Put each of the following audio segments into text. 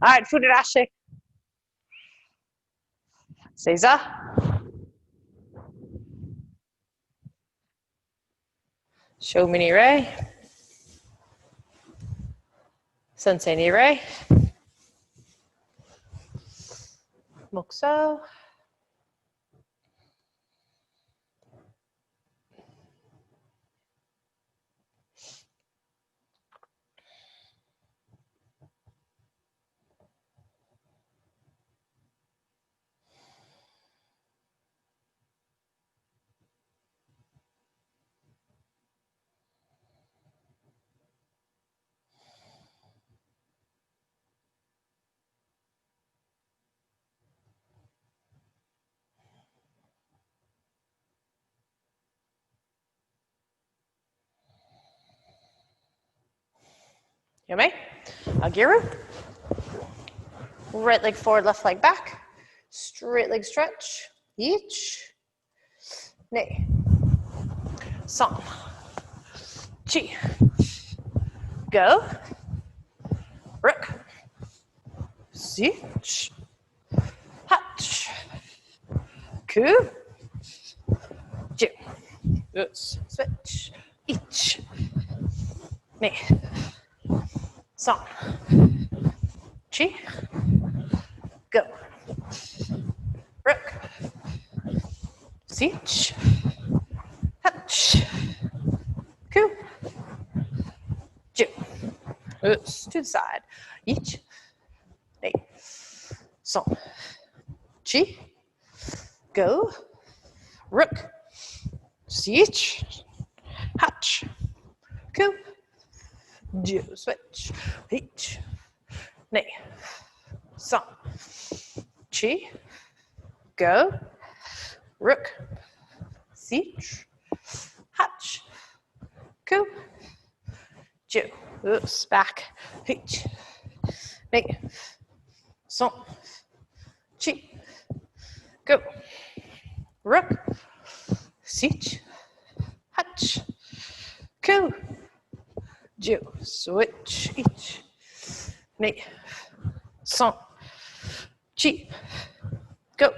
All right, Fudedashi. Seiza. Show mini ray. Sensei ni ray. Mokso. Yummy. Agiru. Right leg forward, left leg back. Straight leg stretch. Each. Nay. Song. Chi. Go. Rook. Sich. Hatch. Ku. Ju. Yes. Switch. Each. Nay. Song. Chi. Go. Rook. Sich. Hatch. Ku. Ju. Yes. To the side. Each. Nay. Song. Chi. Go. Rook. Sich. Hatch. Ku. Ju. Switch. Each. Nay. Song. Chi. Go. Rook. Sich. Hatch. Ku. Ju. Oops. Back. Each. Nay. Song. Chi. Go. Rook. Sich. Hatch. Ku. Ju. Switch. Each. Nay. Song. Chi. Go.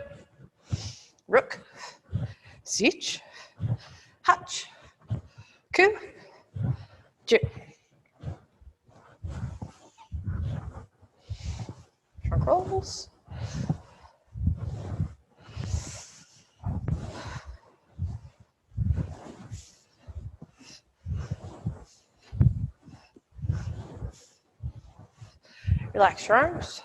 Rook. Sich. Hatch. Ku. Ju. Trunk rolls. Relax your arms.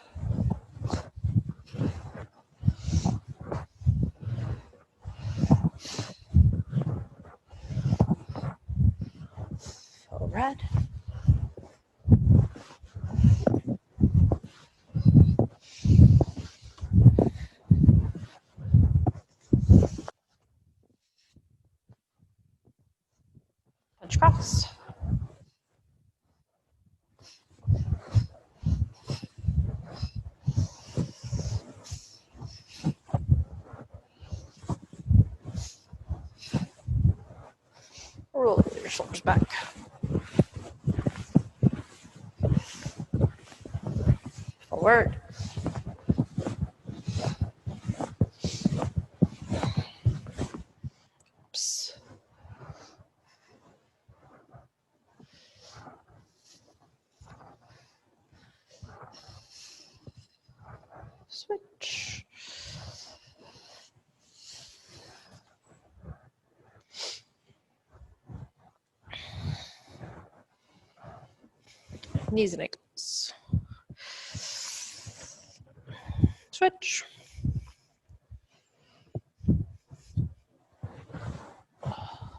Full red. Punch cross. Roll your shoulders back. Forward. Oops. Switch. Knees and ankles. Switch.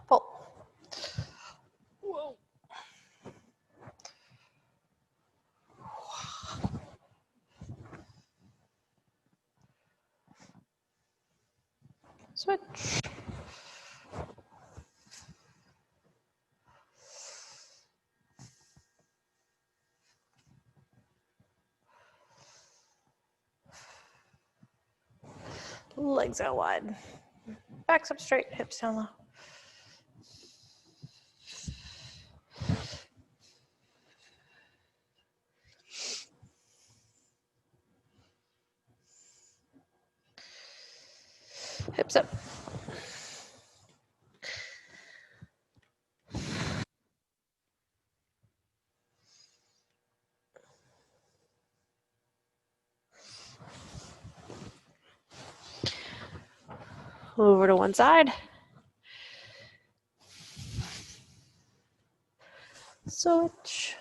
Pull. Whoa. Switch. Legs out wide. Backs up straight, hips down low. hips up. Over to one side. Switch.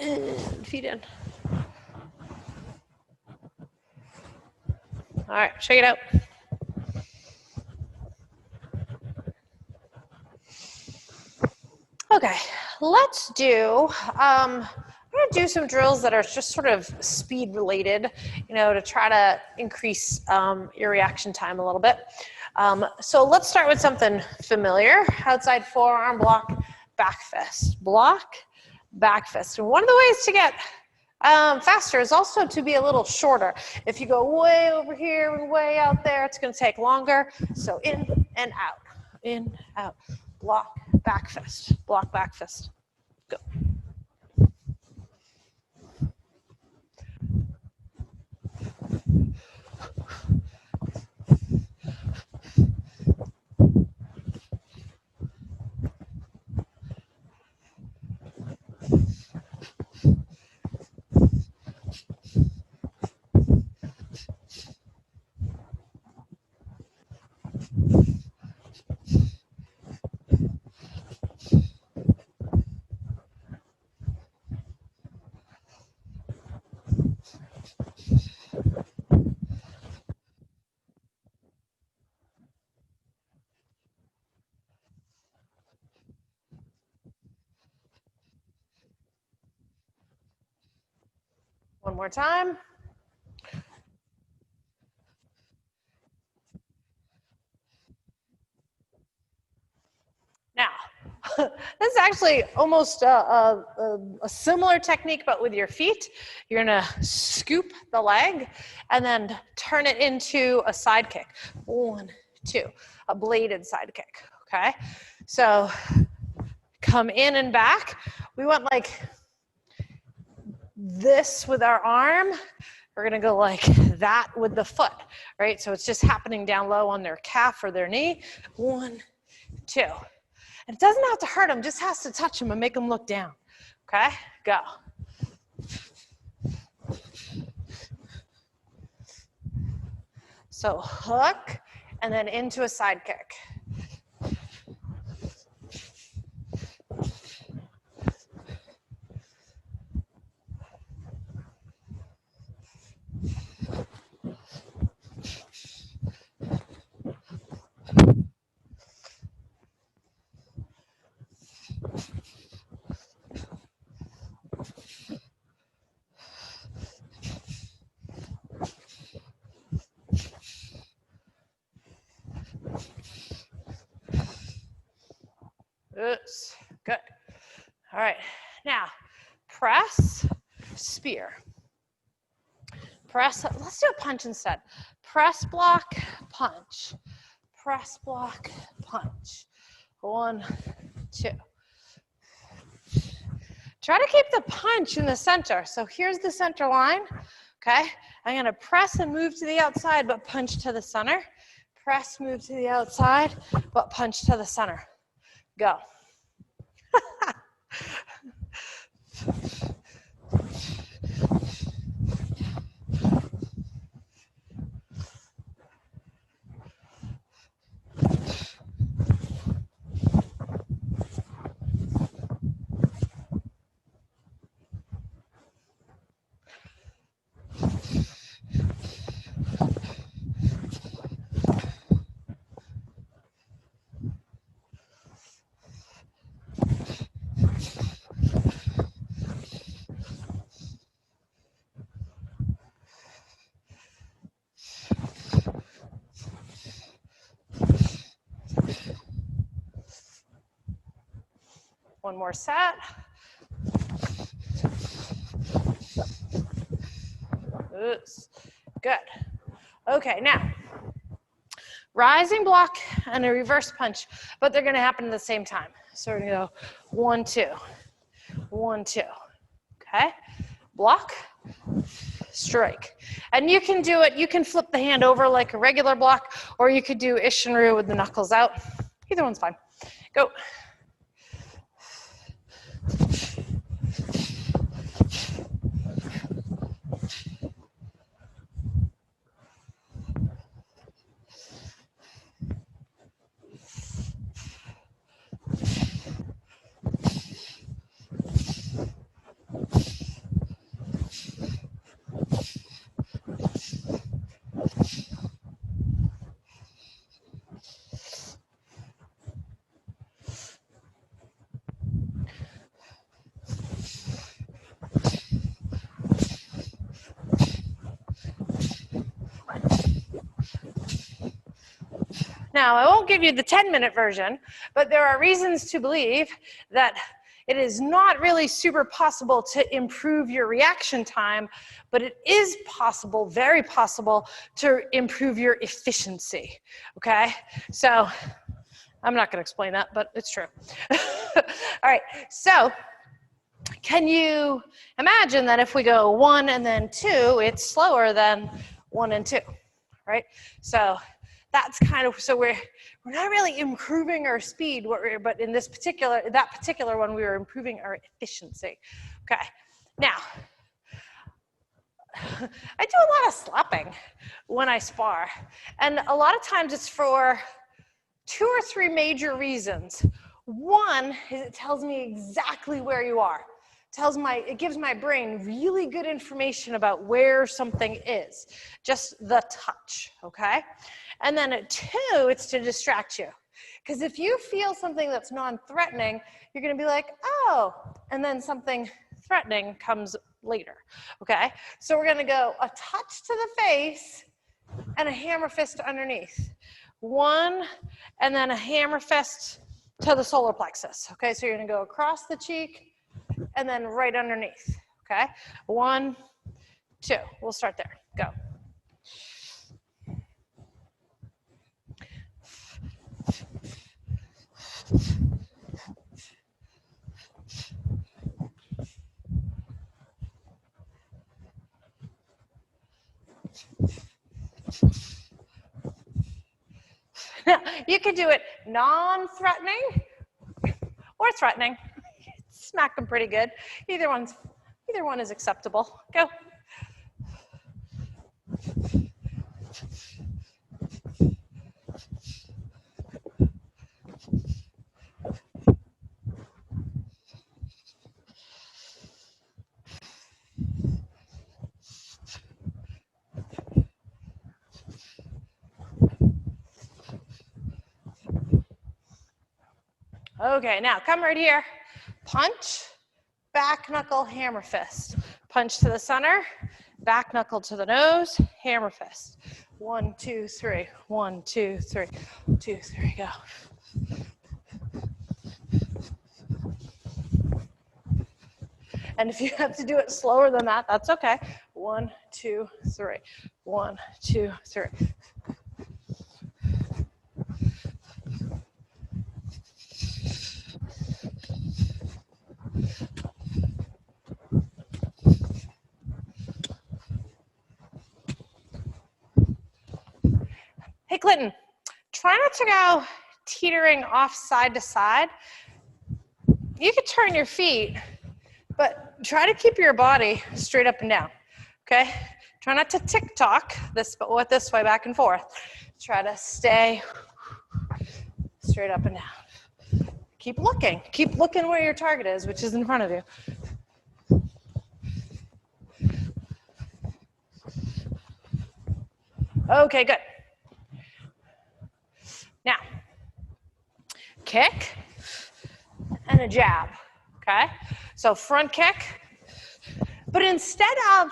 And feet in. All right, shake it out. Okay, let's do, I'm gonna do some drills that are just sort of speed related, you know, to try to increase your reaction time a little bit. So let's start with something familiar. Outside forearm block, back fist. Block, back fist. And one of the ways to get faster is also to be a little shorter. If you go way over here and way out there, it's gonna take longer. So in and out, in, out. Block, back fist, block, back fist. Go. One more time. Now, this is actually almost a similar technique, but with your feet. You're gonna scoop the leg and then turn it into a side kick. 1, 2, a bladed side kick, okay? So come in and back. We want like this with our arm. We're gonna go like that with the foot, right? So it's just happening down low on their calf or their knee. 1, 2. And it doesn't have to hurt them, just has to touch them and make them look down. Okay, go. So hook and then into a side kick. Oops, good. All right, now press, spear. Press, let's do a punch instead. Press, block, punch. Press, block, punch. 1, 2. Try to keep the punch in the center. So here's the center line, okay? I'm gonna press and move to the outside, but punch to the center. Press, move to the outside, but punch to the center. Go. One more set. Oops. Good. Okay, now, rising block and a reverse punch, but they're gonna happen at the same time. So we're gonna go 1, 2, 1, 2. okay? Block, strike. And you can do it, you can flip the hand over like a regular block, or you could do Ishinryu with the knuckles out. Either one's fine. Go. Now, I won't give you the 10-minute version, but there are reasons to believe that it is not really super possible to improve your reaction time, but it is possible, very possible, to improve your efficiency, okay? So, I'm not gonna explain that, but it's true. All right, so, can you imagine that if we go 1 and then 2, it's slower than 1 and 2, right? So, that's kind of, so we're not really improving our speed, but in that particular one, we were improving our efficiency. Okay, now, I do a lot of slapping when I spar, and a lot of times it's for 2 or 3 major reasons. One is it tells me exactly where you are. It gives my brain really good information about where something is, just the touch, okay? And then at 2, it's to distract you. Because if you feel something that's non-threatening, you're gonna be like, oh, and then something threatening comes later, okay? So we're gonna go a touch to the face and a hammer fist underneath. 1, and then a hammer fist to the solar plexus, okay? So you're gonna go across the cheek and then right underneath, okay? 1, 2, we'll start there, go. Now, you could do it non-threatening or threatening. Smack them pretty good. Either one is acceptable. Go. Okay, now come right here. Punch, back knuckle, hammer fist. Punch to the center, back knuckle to the nose, hammer fist. 1, 2, 3. 1, 2, 3. 2, 3, go. And if you have to do it slower than that, that's okay. 1, 2, 3. 1, 2, 3. Hey, Clinton, try not to go teetering off side to side. You could turn your feet, but try to keep your body straight up and down, okay? Try not to tick-tock this way back and forth. Try to stay straight up and down. Keep looking where your target is, which is in front of you. Okay, good. Now, kick and a jab, okay? So front kick, but instead of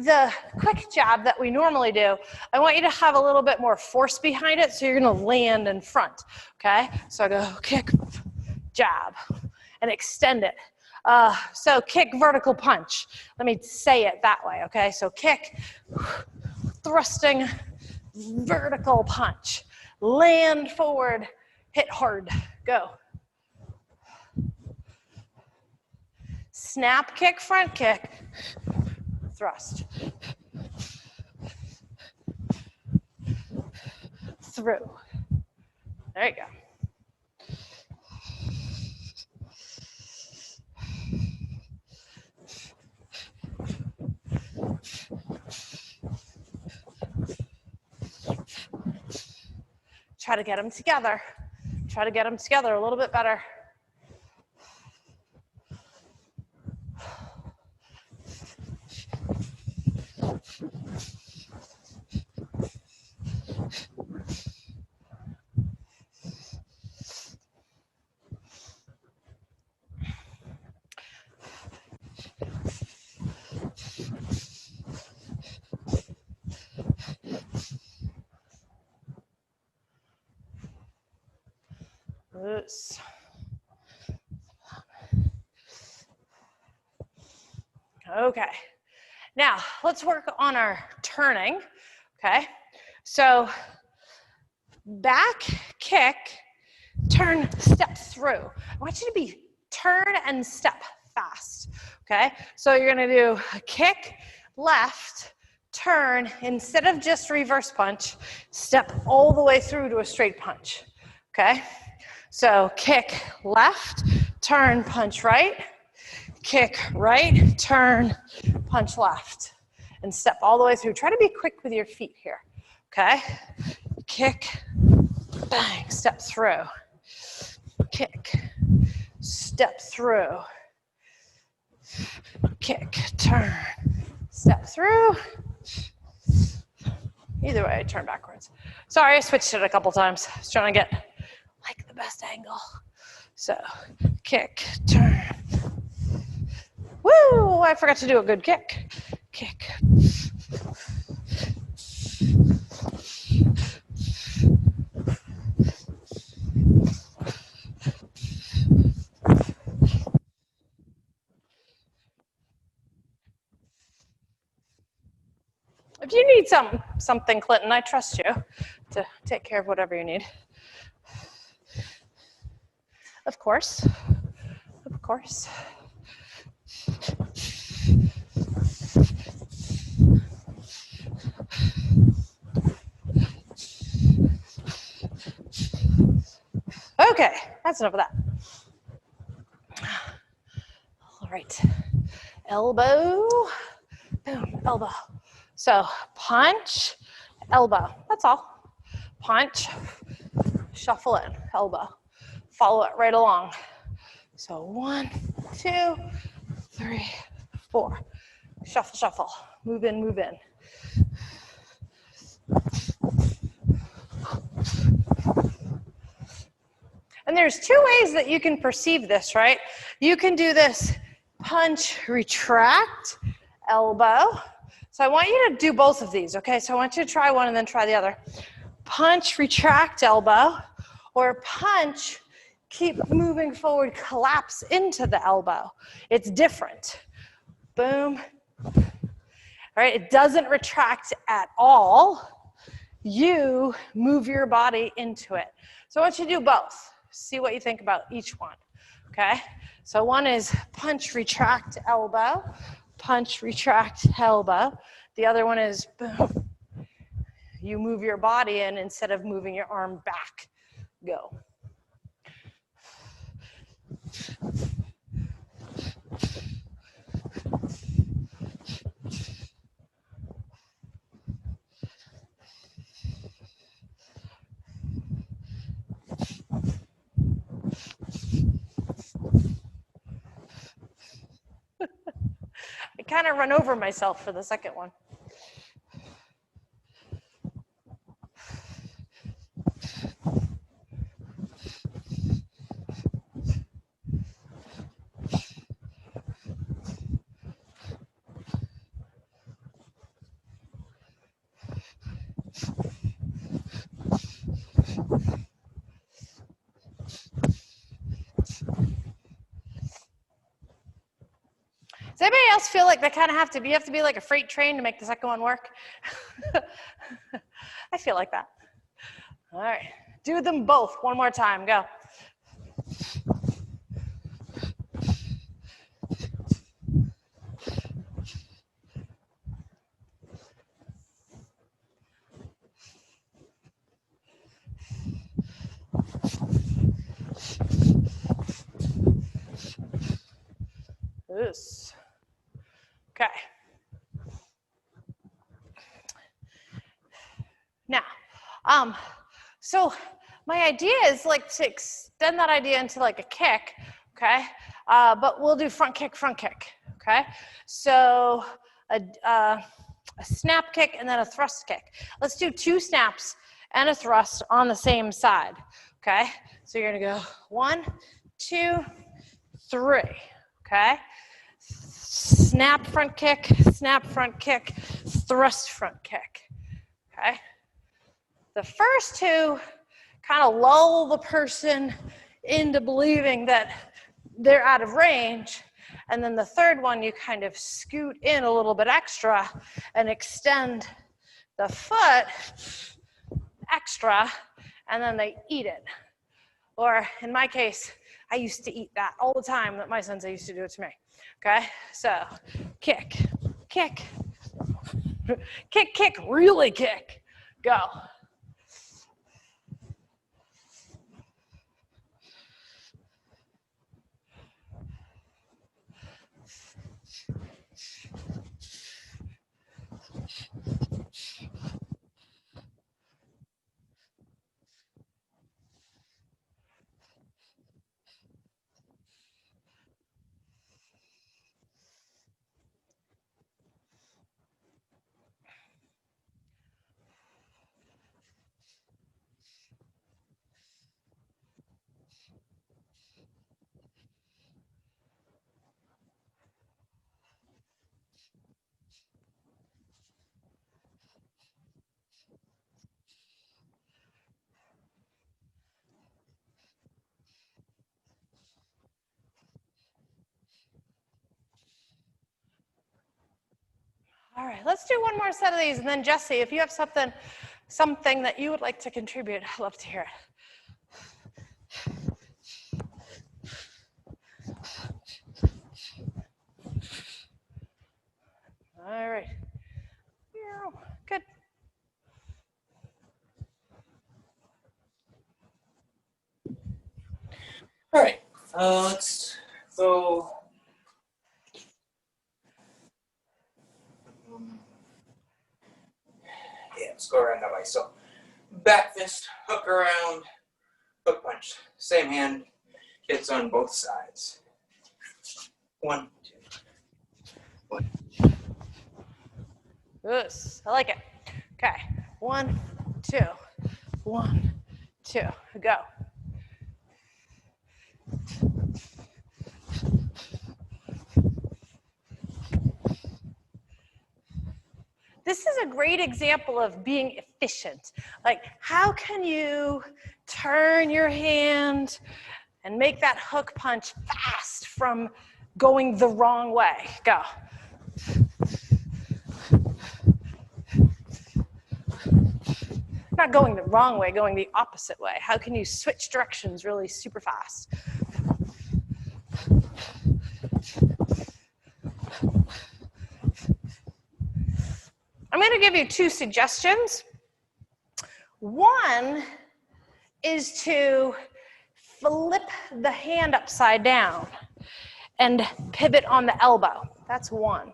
the quick jab that we normally do, I want you to have a little bit more force behind it, so you're gonna land in front, okay? So I go kick, jab, and extend it. So kick, vertical punch. Let me say it that way, okay? So kick, thrusting, vertical punch. Land forward, hit hard, go. Snap kick, front kick, thrust. Through. There you go. Try to get them together. Try to get them together a little bit better. Loose. Okay, now let's work on our turning, okay? So back, kick, turn, step through. I want you to be turn and step fast, okay? So you're gonna do a kick, left, turn, instead of just reverse punch, step all the way through to a straight punch, okay? So kick, left, turn, punch right, kick right, turn, punch left, and step all the way through. Try to be quick with your feet here, okay? Kick, bang, step through. Kick, step through. Kick, turn, step through. Either way, I turn backwards. Sorry, I switched it a couple times. I was trying to get like the best angle. So, kick, turn. Woo! I forgot to do a good kick. Kick. If you need something, Clinton, I trust you to take care of whatever you need. Of course. Of course. Okay, that's enough of that. All right, elbow, boom, elbow. So punch, elbow, that's all. Punch, shuffle in, elbow. Follow it right along. So 1, 2, 3, 4. Shuffle, shuffle, move in, move in. And there's two ways that you can perceive this, right? You can do this punch, retract, elbow. So I want you to do both of these, okay? So I want you to try one and then try the other. Punch, retract, elbow, or punch, keep moving forward, collapse into the elbow. It's different. Boom. All right, it doesn't retract at all. You move your body into it. So I want you to do both. See what you think about each one, okay? So one is punch, retract, elbow. Punch, retract, elbow. The other one is boom. You move your body in instead of moving your arm back. Go. I kind of run over myself for the second one. Does anybody else feel like they kind of have to be like a freight train to make the second one work? I feel like that. All right, do them both one more time, go. This. Okay. Now, so my idea is like to extend that idea into like a kick, okay? But we'll do front kick, okay? So a snap kick and then a thrust kick. Let's do 2 snaps and a thrust on the same side, okay? So you're gonna go 1, 2, 3, okay? Snap front kick, thrust front kick, okay? The first 2 kind of lull the person into believing that they're out of range. And then the third one, you kind of scoot in a little bit extra and extend the foot extra, and then they eat it. Or in my case, I used to eat that all the time. That my sensei used to do it to me. Okay, so kick, kick, kick, kick, really kick, go. All right, let's do one more set of these, and then Jesse, if you have something that you would like to contribute, I'd love to hear it. All right, good. All right, let's go. Yeah, let's go around that way. So, back fist, hook around, hook punch. Same hand, hits on both sides. 1, 2. 1. Yes, I like it. Okay, 1, 2, 1, 2, go. This is a great example of being efficient. Like, how can you turn your hand and make that hook punch fast from going the wrong way? Go. Not going the wrong way, going the opposite way. How can you switch directions really super fast? I'm going to give you 2 suggestions. One is to flip the hand upside down and pivot on the elbow. That's one.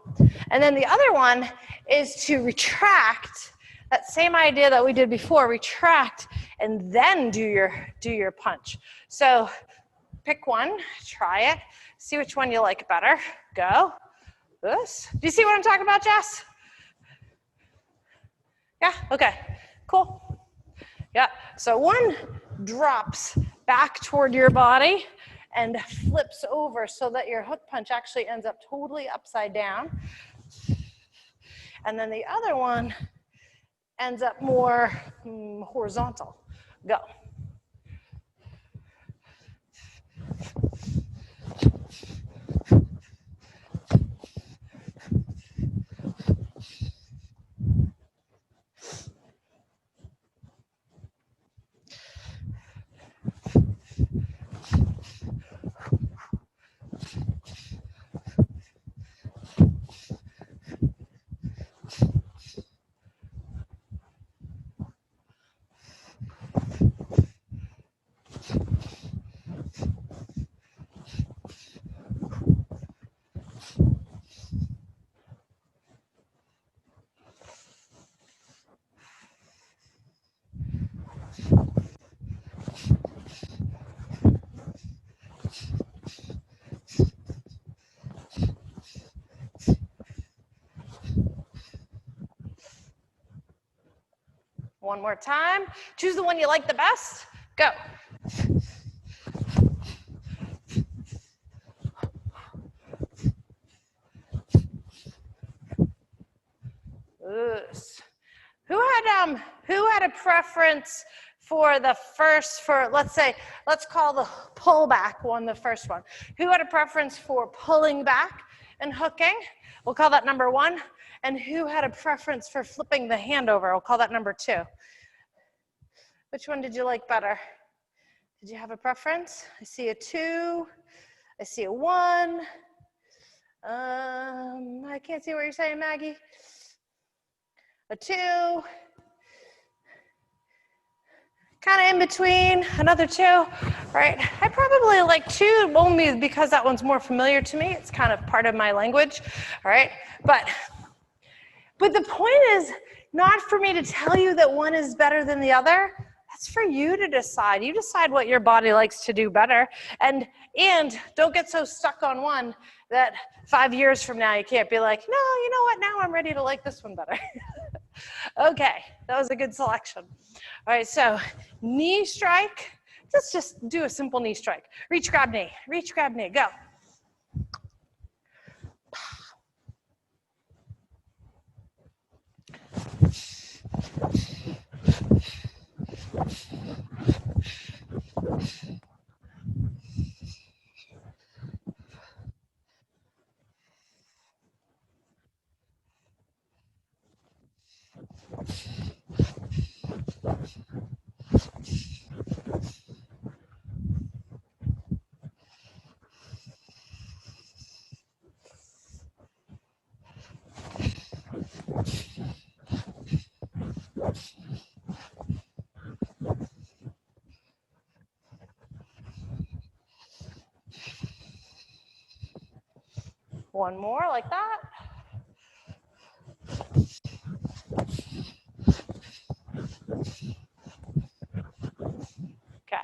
And then the other one is to retract, that same idea that we did before, retract and then do your punch. So pick one, try it, see which one you like better. Go. This. Do you see what I'm talking about, Jess? Yeah, okay, cool. Yeah, so one drops back toward your body and flips over so that your hook punch actually ends up totally upside down. And then the other one ends up more horizontal. Go. One more time. Choose the one you like the best. Go. Oops. Who had a preference for the first, let's call the pull back one the first one. Who had a preference for pulling back and hooking? We'll call that number 1. And who had a preference for flipping the hand over? We'll call that number 2. Which one did you like better? Did you have a preference? I see a 2. I see a 1. I can't see what you're saying, Maggie. A 2. Kind of in between, another 2, right? I probably like 2 only because that one's more familiar to me. It's kind of part of my language, all right? But the point is not for me to tell you that one is better than the other. That's for you to decide. You decide what your body likes to do better. And don't get so stuck on one that 5 years from now you can't be like, no, you know what, now I'm ready to like this one better. Okay, that was a good selection. All right, so knee strike. Let's just do a simple knee strike. Reach, grab, knee. Reach, grab, knee. Go. One more like that. Okay.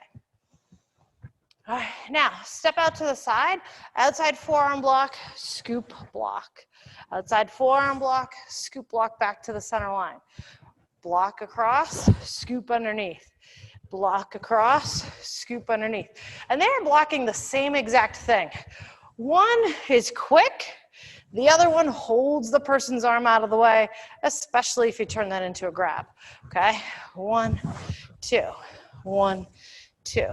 All right, now step out to the side. Outside forearm block, scoop block. Outside forearm block, scoop block back to the center line. Block across, scoop underneath. Block across, scoop underneath. And they're blocking the same exact thing. One is quick, the other one holds the person's arm out of the way, especially if you turn that into a grab. Okay, 1, 2, 1, 2.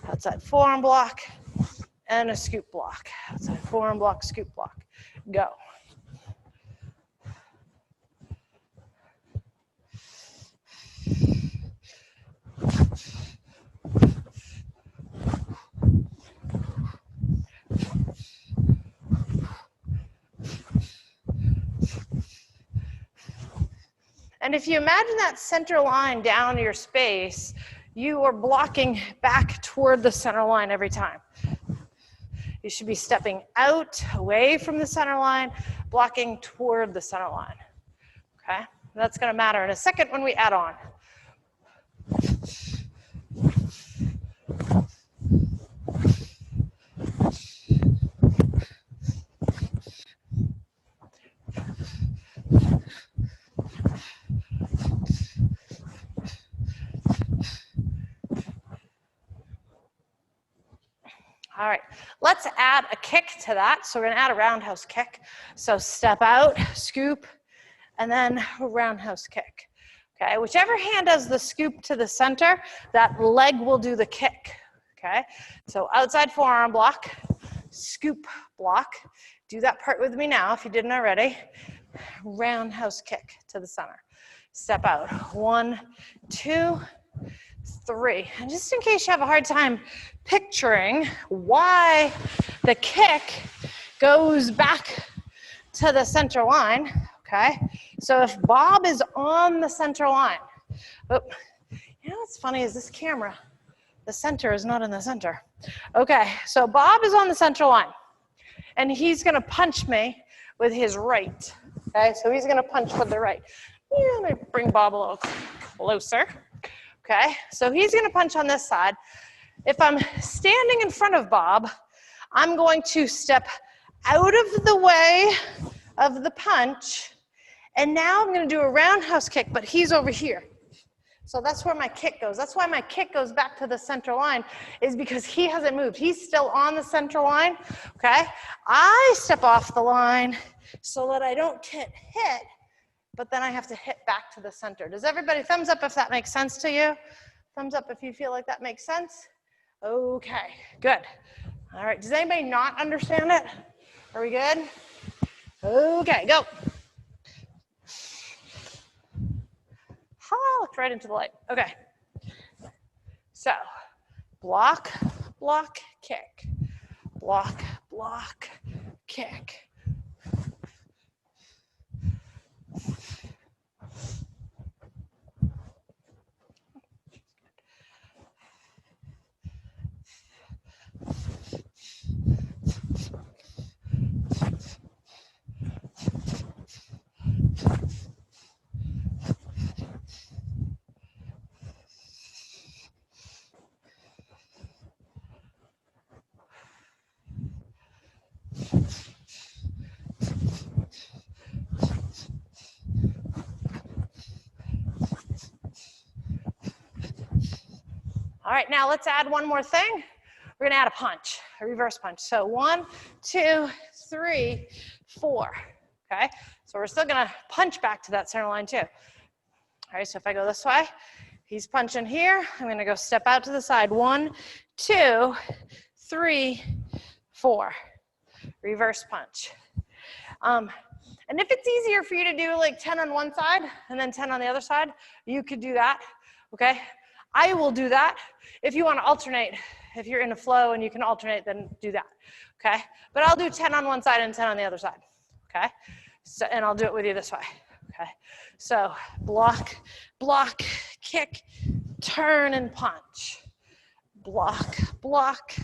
Outside forearm block and a scoop block. Outside forearm block, scoop block. Go. And if you imagine that center line down your space, you are blocking back toward the center line every time. You should be stepping out, away from the center line, blocking toward the center line. Okay? That's going to matter in a second when we add on. All right, let's add a kick to that. So we're going to add a roundhouse kick. So step out, scoop, and then a roundhouse kick. Okay, whichever hand does the scoop to the center, that leg will do the kick. Okay, so outside forearm block, scoop block. Do that part with me now if you didn't already. Roundhouse kick to the center. Step out, 1, 2, 3. And just in case you have a hard time picturing why the kick goes back to the center line, okay? So if Bob is on the center line, you know what's funny is this camera, the center is not in the center. Okay, so Bob is on the center line, and he's gonna punch me with his right, okay? So he's gonna punch with the right. Yeah, let me bring Bob a little closer. Okay, so he's gonna punch on this side. If I'm standing in front of Bob, I'm going to step out of the way of the punch, and now I'm gonna do a roundhouse kick, but he's over here. So that's where my kick goes. That's why my kick goes back to the center line, is because he hasn't moved. He's still on the center line, okay? I step off the line so that I don't get hit, but then I have to hit back to the center. Does everybody, thumbs up if that makes sense to you? Thumbs up if you feel like that makes sense. Okay, good. All right, does anybody not understand it? Are we good? Okay, go. I looked right into the light. Okay. So, block, block, kick. Block, block, kick. All right, now let's add one more thing. We're gonna add a punch, a reverse punch. So 1, 2, 3, 4, okay? So we're still gonna punch back to that center line too. All right, so if I go this way, he's punching here. I'm gonna go step out to the side. 1, 2, 3, 4. Reverse punch. And if it's easier for you to do like 10 on one side and then 10 on the other side, you could do that, okay? I will do that. If you want to alternate, if you're in a flow and you can alternate, then do that, okay? But I'll do 10 on one side and 10 on the other side, okay? So, and I'll do it with you this way, okay? So block, block, kick, turn and punch. Block, block,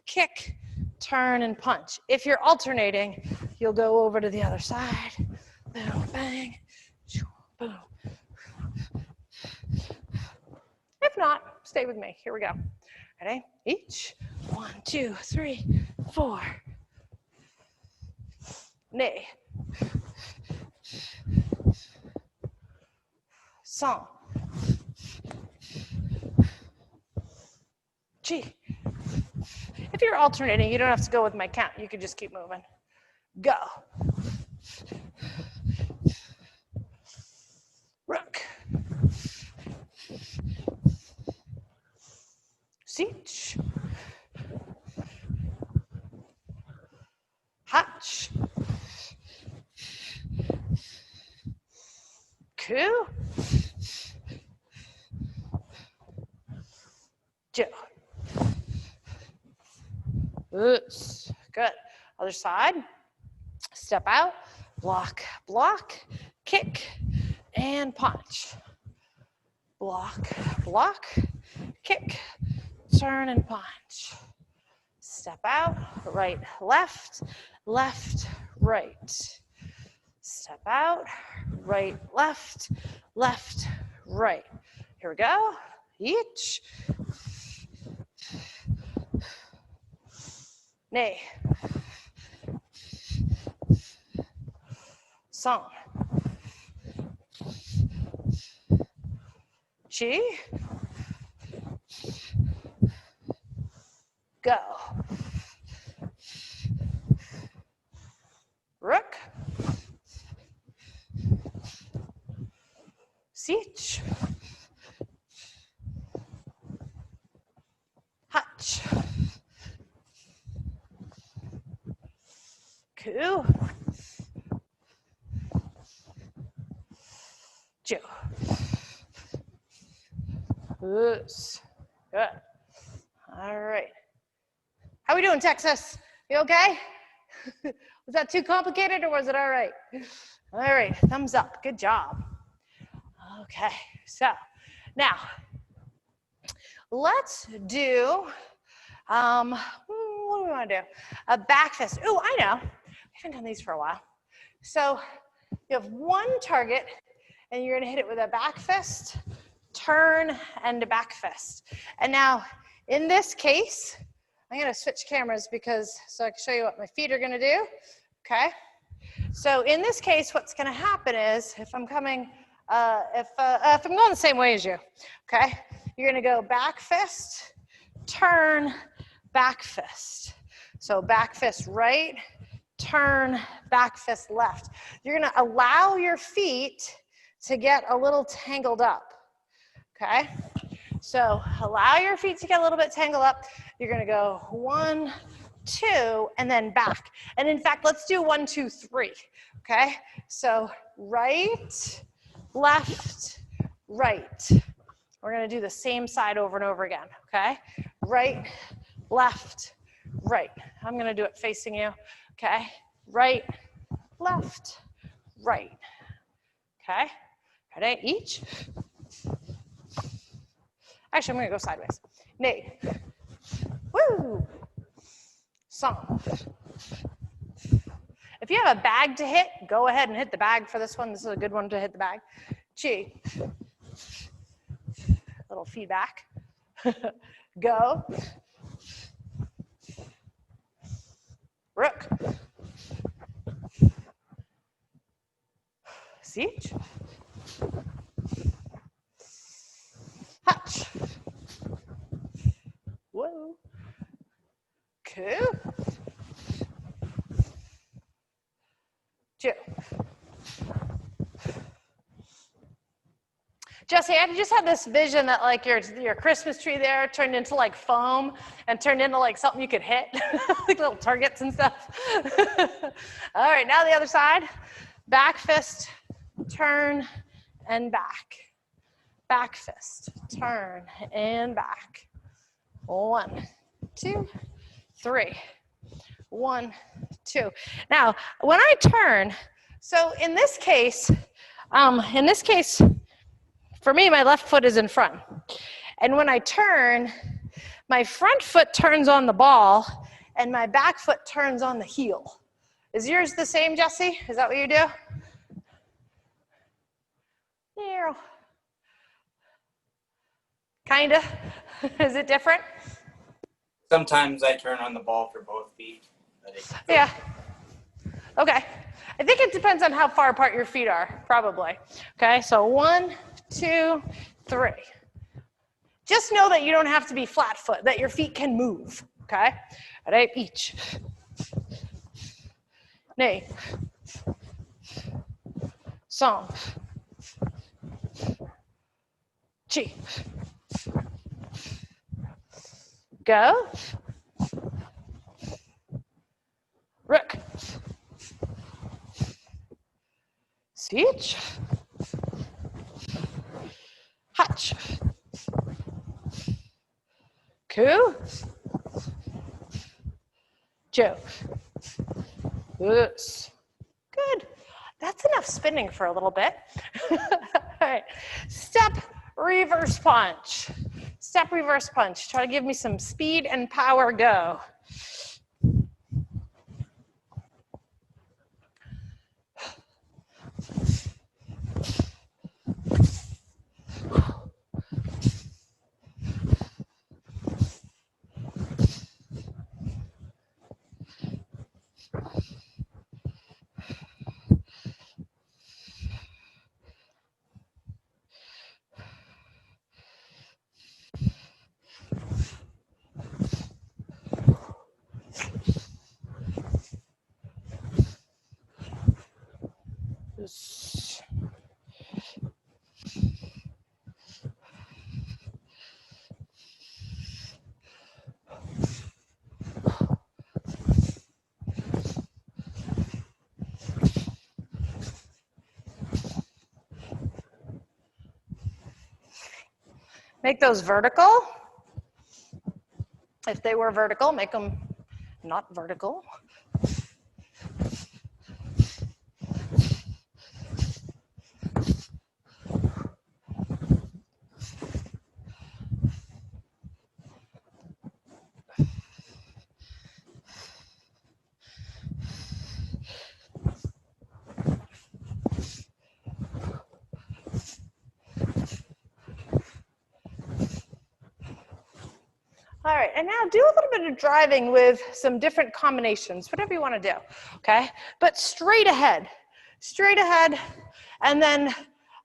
kick, turn and punch. If you're alternating, you'll go over to the other side. Boom, bang, boom. If not, stay with me. Here we go. Ready? Each. 1, 2, 3, 4. Knee. Song. Chi. If you're alternating, you don't have to go with my count. You can just keep moving. Go. Rook. Siege. Hatch. Coup. Joe. Oops. Good. Other side. Step out. Block, block, kick, and punch. Block, block, kick, turn and punch. Step out, right, left, left, right. Step out, right, left, left, right. Here we go. Each. Nay. Song. Chi. Go. Rook. Siege. Hutch. Coup. Joe. Oops. Good. All right. How we doing, Texas? You okay? Was that too complicated or was it all right? All right, thumbs up. Good job. Okay, so now let's do, what do we want to do? A back fist. Oh, I know. I haven't done these for a while. So you have one target and you're gonna hit it with a back fist, turn, and a back fist. And now in this case, I'm gonna switch cameras so I can show you what my feet are gonna do, okay? So in this case, what's gonna happen is if I'm coming if I'm going the same way as you, okay? You're gonna go back fist, turn, back fist. So back fist right, turn, back fist left. You're gonna allow your feet to get a little tangled up, okay? So allow your feet to get a little bit tangled up. You're gonna go 1, 2, and then back. And in fact, let's do 1, 2, 3, okay? So right, left, right. We're gonna do the same side over and over again, okay? Right, left, right. I'm gonna do it facing you, okay? Right, left, right, okay? Ready, each. Actually, I'm gonna go sideways. Knee, woo, song. If you have a bag to hit, go ahead and hit the bag for this one. This is a good one to hit the bag. Chi. Little feedback. Go. Rook. Siege. Hutch. Whoa. Coup. Two. Jesse, I just had this vision that like your Christmas tree there turned into like foam and turned into like something you could hit, like little targets and stuff. All right, now the other side. Back fist, turn, and back. Back fist, turn, and back. 1, 2, 3. 1, 2. Now, when I turn, so in this case, for me, my left foot is in front. And when I turn, my front foot turns on the ball and my back foot turns on the heel. Is yours the same, Jesse? Is that what you do? Yeah. Kinda. Is it different? Sometimes I turn on the ball for both feet. Yeah. Okay. I think it depends on how far apart your feet are, probably. Okay, so 1, 2, 3. Just know that you don't have to be flat foot, that your feet can move, okay? All right, each. Knee. Song. Chi. Go. Rook. Siege. Hutch. Coup. Joe. Yes. Good. That's enough spinning for a little bit. All right. Step, reverse punch. Step, reverse punch. Try to give me some speed and power. Go. Make those vertical. If they were vertical, make them not vertical. All right, and now do a little bit of driving with some different combinations, whatever you want to do, okay? But straight ahead, and then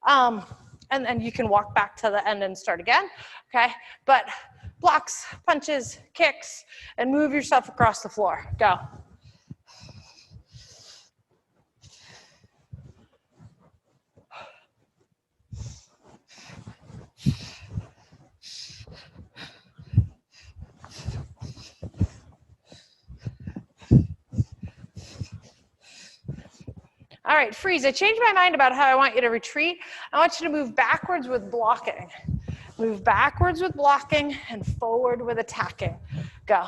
And then you can walk back to the end and start again, okay? But blocks, punches, kicks, and move yourself across the floor. Go. All right, freeze. I changed my mind about how I want you to retreat. I want you to move backwards with blocking. Move backwards with blocking and forward with attacking. Go.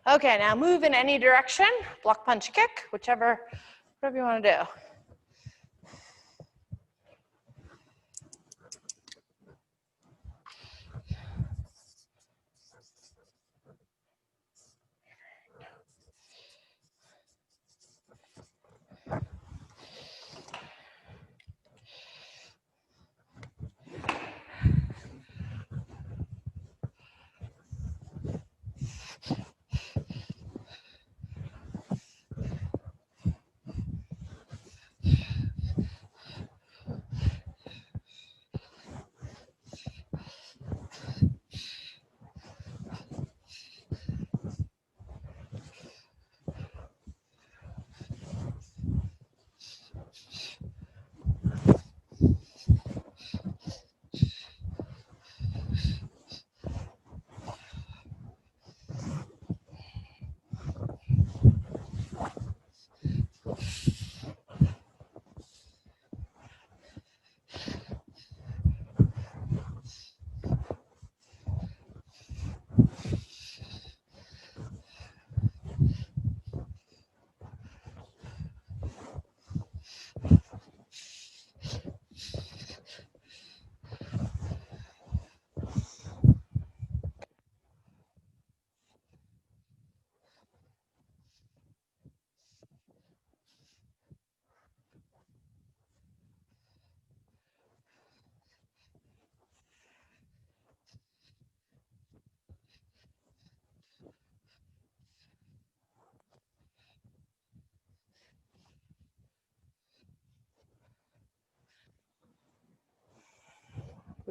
Okay, now move in any direction. Block, punch, kick, whatever you want to do.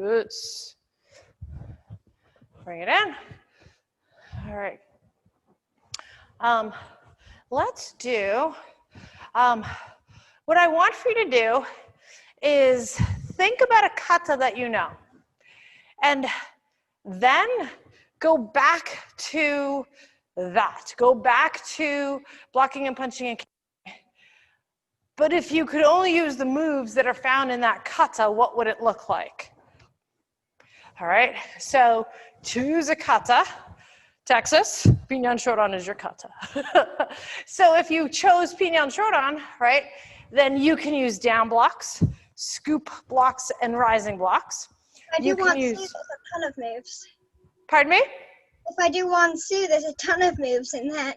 Oops. Bring it in. All right. Let's do, what I want for you to do is think about a kata that you know. And then go back to that. Go back to blocking and punching and kicking. But if you could only use the moves that are found in that kata, what would it look like? All right, so choose a kata. Texas, Pinyan Shodan is your kata. So if you chose Pinyan Shodan, right, then you can use down blocks, scoop blocks, and rising blocks. I do want Sue, there's a ton of moves. Pardon me? If I do want Sue, there's a ton of moves in that.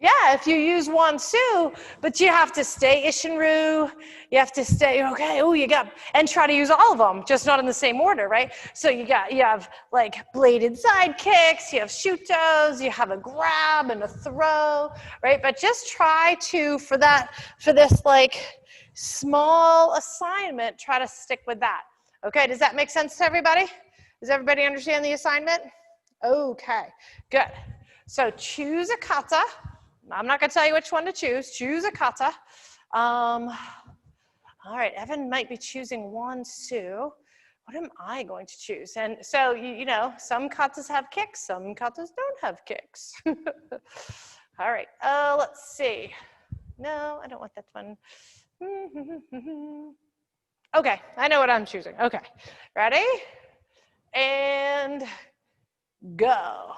Yeah, if you use Wansu, but you have to stay Ishinru, you have to stay, okay, oh, you got, and try to use all of them, just not in the same order, right? So you have like bladed side kicks, you have shutos, you have a grab and a throw, right? But just try to, for this like small assignment, try to stick with that. Okay, does that make sense to everybody? Does everybody understand the assignment? Okay, good. So choose a kata. I'm not going to tell you which one to choose. Choose a kata. All right, Evan might be choosing Wansu. What am I going to choose? And so, you know, some katas have kicks, some katas don't have kicks. All right, let's see. No, I don't want that one. Okay, I know what I'm choosing. Okay, ready? And go.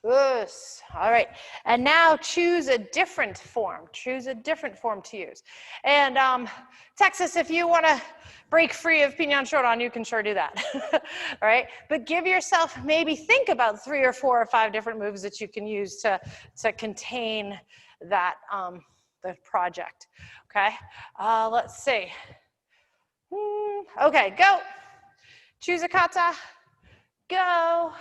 Yes. All right. And now choose a different form. Choose a different form to use. And Texas, if you want to break free of Pinyan Shodan, you can sure do that. All right. But give yourself, maybe think about 3 or 4 or 5 different moves that you can use to contain that the project. Okay. Let's see. Okay. Go. Choose a kata. Go.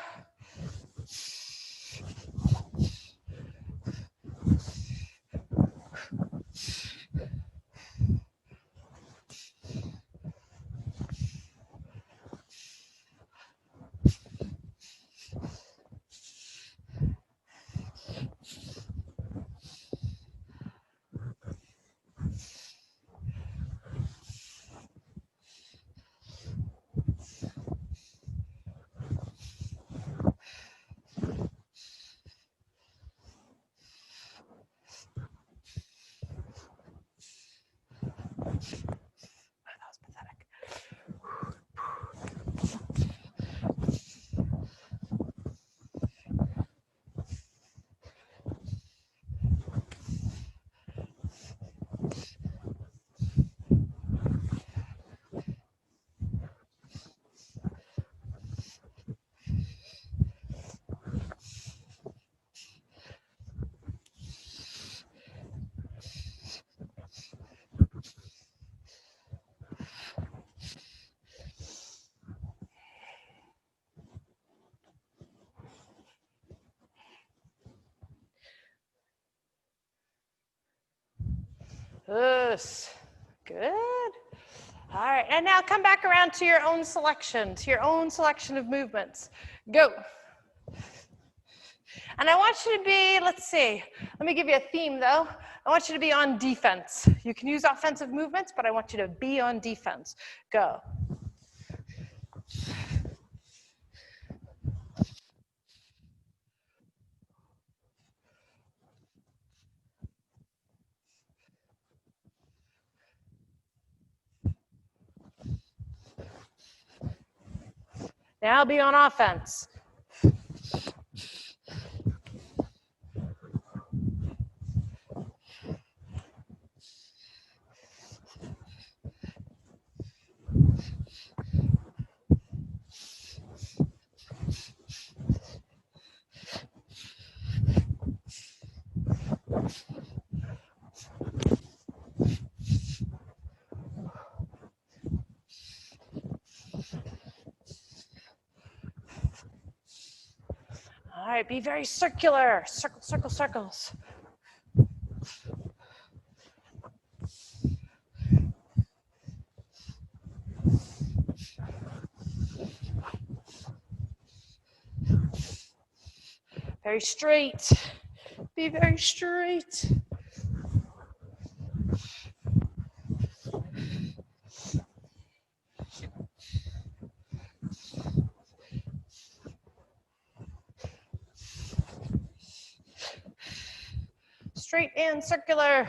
Yes. Good. All right, and now come back around to your own selection, of movements. Go. And I want you to be, let's see, let me give you a theme though. I want you to be on defense. You can use offensive movements, but I want you to be on defense. Go. Now be on offense. right, be very circular. Circle, circle, circles. Very straight. Be very straight. Straight and circular.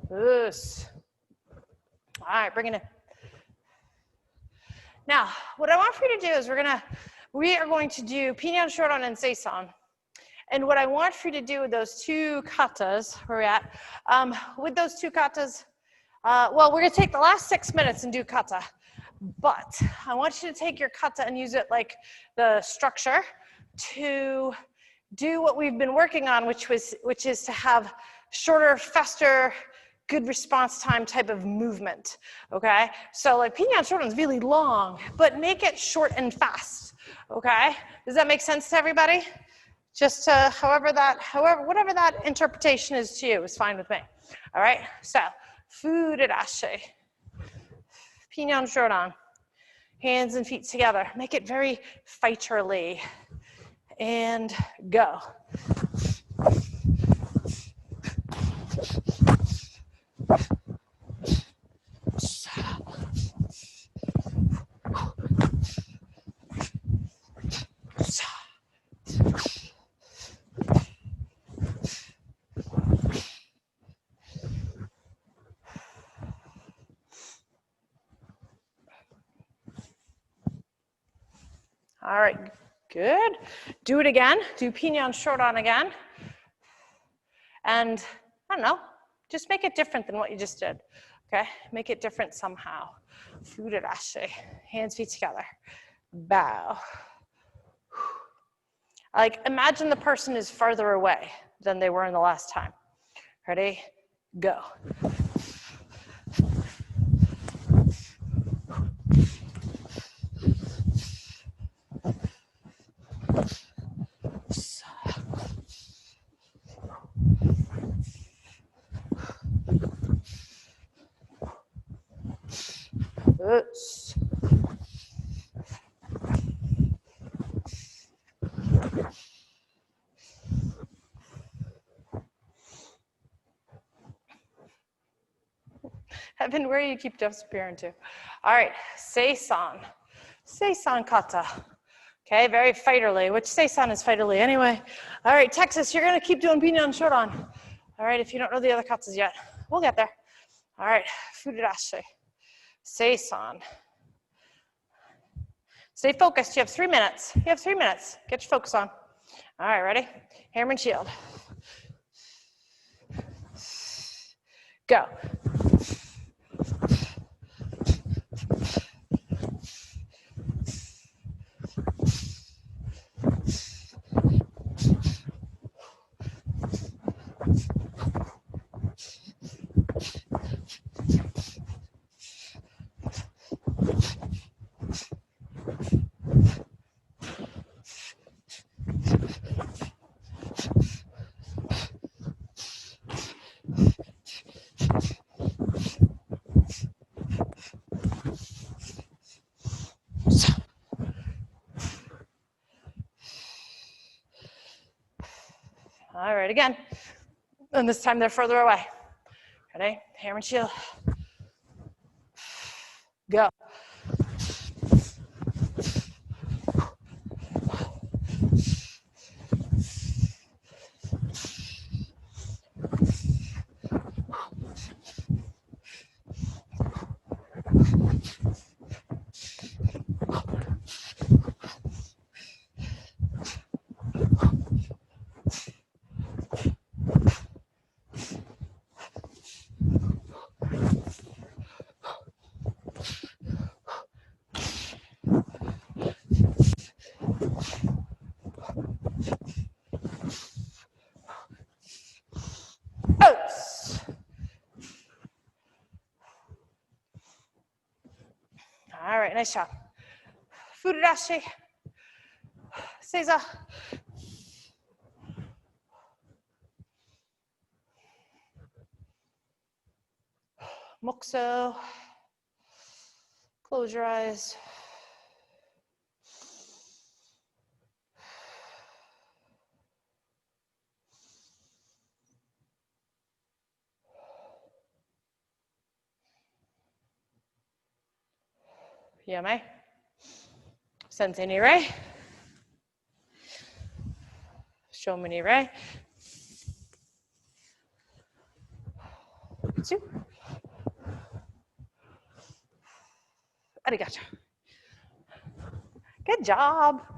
Yes. All right, bring it in. Now, what I want for you to do is we are going to do pinyon, shodan, and seisan. And what I want for you to do with those two katas, where we're at, with those two katas, well, we're gonna take the last 6 minutes and do kata, but I want you to take your kata and use it like the structure to do what we've been working on, which is to have shorter, faster, good response time type of movement, okay? So like pinyon shodan is really long, but make it short and fast, okay? Does that make sense to everybody? Just whatever that interpretation is to you is fine with me. All right, so furirashi, pinyon shodan, hands and feet together. Make it very fighterly, and go. All right, good. Do it again. Do pinyon shodan again. And I don't know, just make it different than what you just did. Okay, make it different somehow. Furirashi, hands, feet together. Bow. Like imagine the person is farther away than they were in the last time. Ready? Go. Oops. Evan, where do you keep disappearing to? All right, seisan. Seisan kata. Okay, very fighterly, which seisan is fighterly anyway. All right, Texas, you're gonna keep doing pinyon shodan. All right, if you don't know the other katas yet, we'll get there. All right, furirashi, seisan. Stay focused, you have 3 minutes. You have 3 minutes, get your focus on. All right, ready? Hammer and shield. Go. All right, again. And this time they're further away. Ready? Hammer and shield. Go. nice job. Furudashi. Seiza. Mokuso. Close your eyes. Yame. Sensei ni rei. Shomi ni rei. Two. Arigato. Good job.